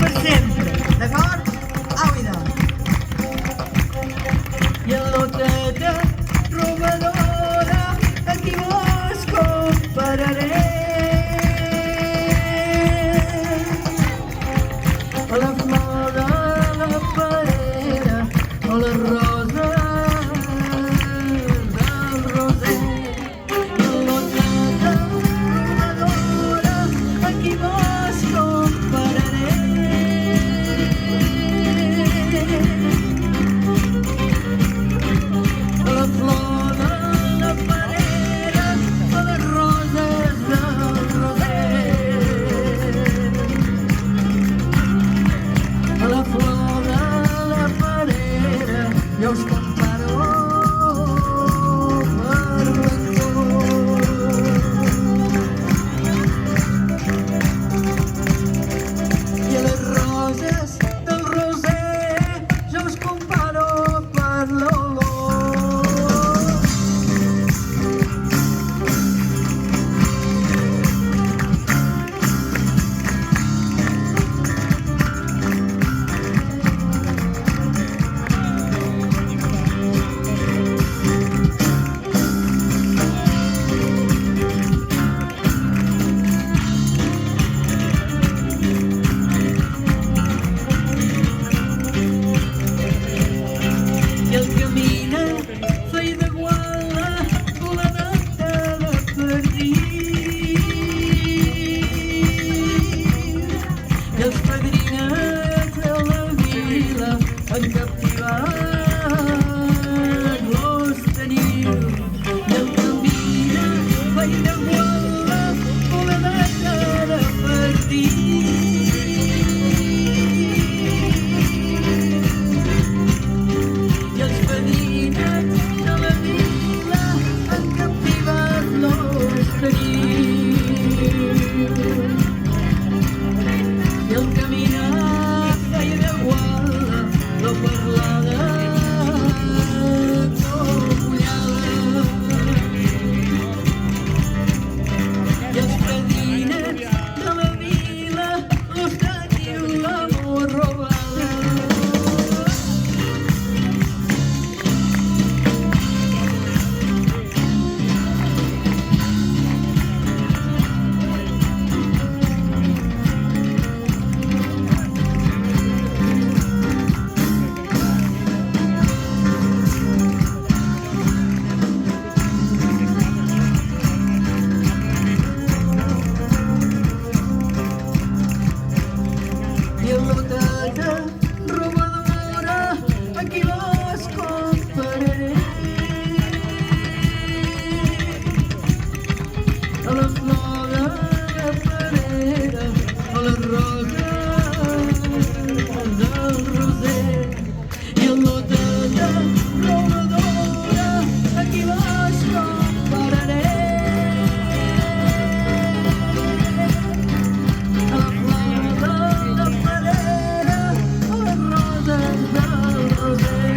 per sempre, d'acord? Au, i en l'oteta robadora aquí vos compararé. A la flor de la perera, a les roses del roser. I en l'oteta robadora aquí vos compararé. A la flor de la perera, a les roses del roser. A la flor de la perera jo us comparo per blancor. I a les roses del roser jo us comparo per l'olor. I el camina feia de guala voladeta de perdit. I els padrinets de la vila han captivat los teniu. I el camina feia de guala voladeta de perdit. I els padrinets de la vila han captivat los teniu. I el caminar feia de guala, no parlada, no mullada. I els padrinets de la vila los teniu l'amor robada. I en l'oteta robadora aquí vos compararé. A la flor de la perera, a les roses del roser. I en l'oteta robadora aquí vos compararé. A la flor de la perera, a les roses del roser.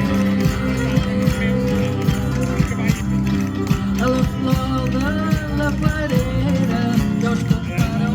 A la flor de la perera jo us comparo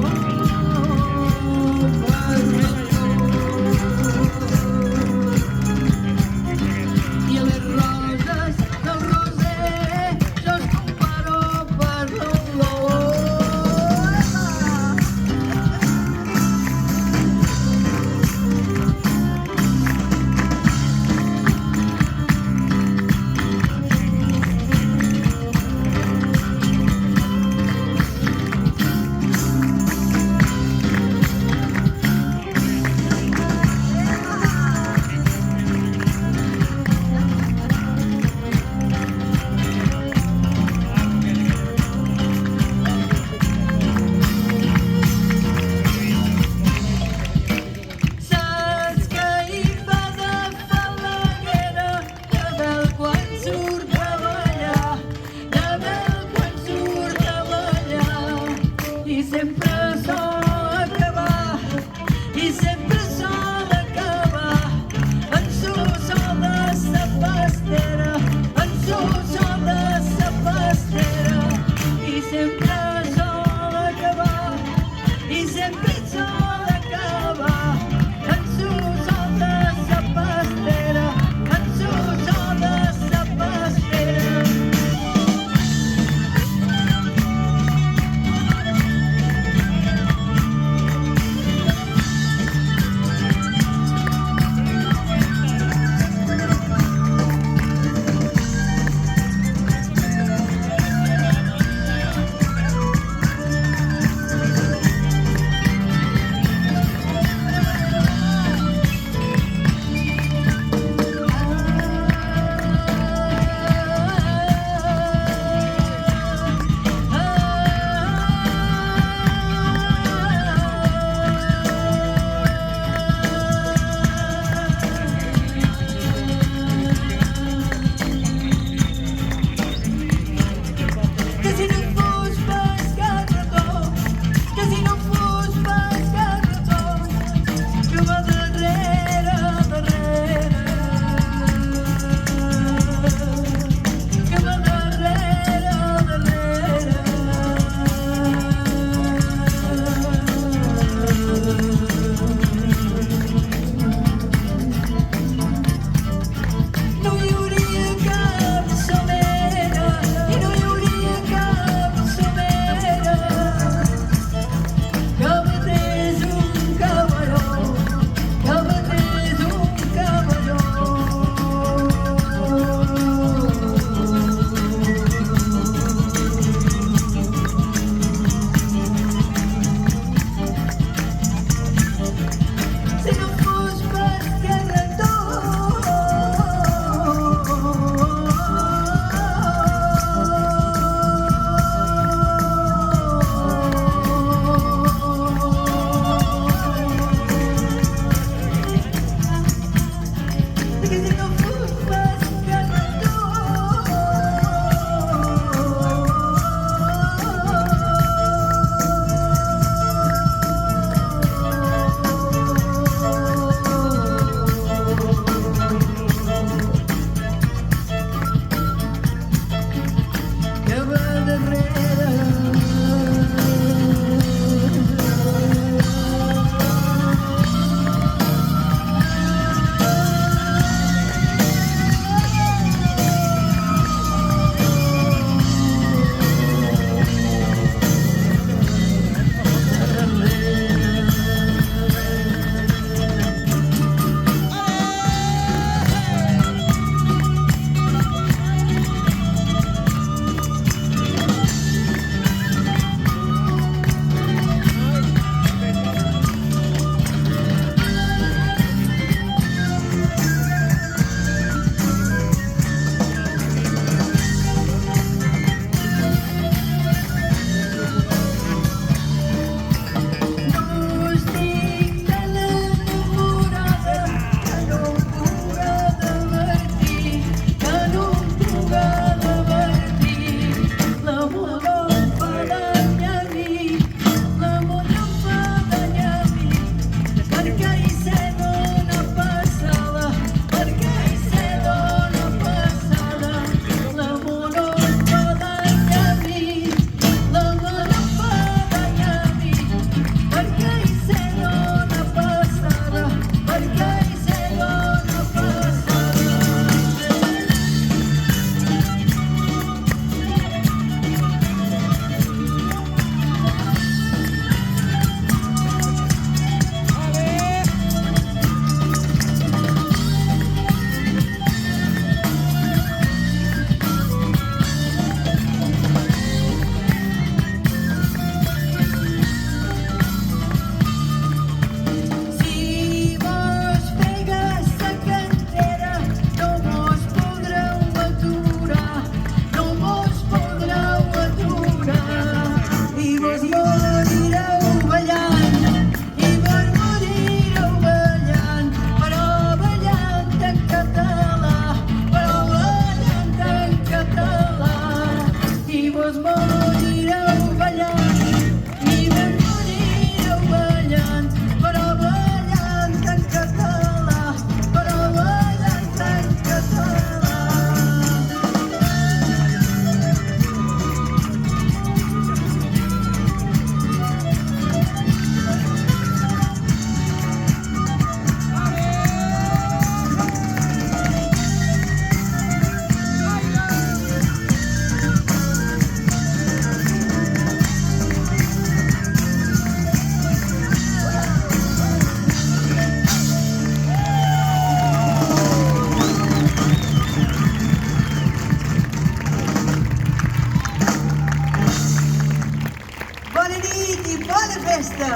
de festa!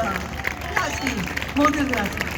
Gràcies, moltes gràcies.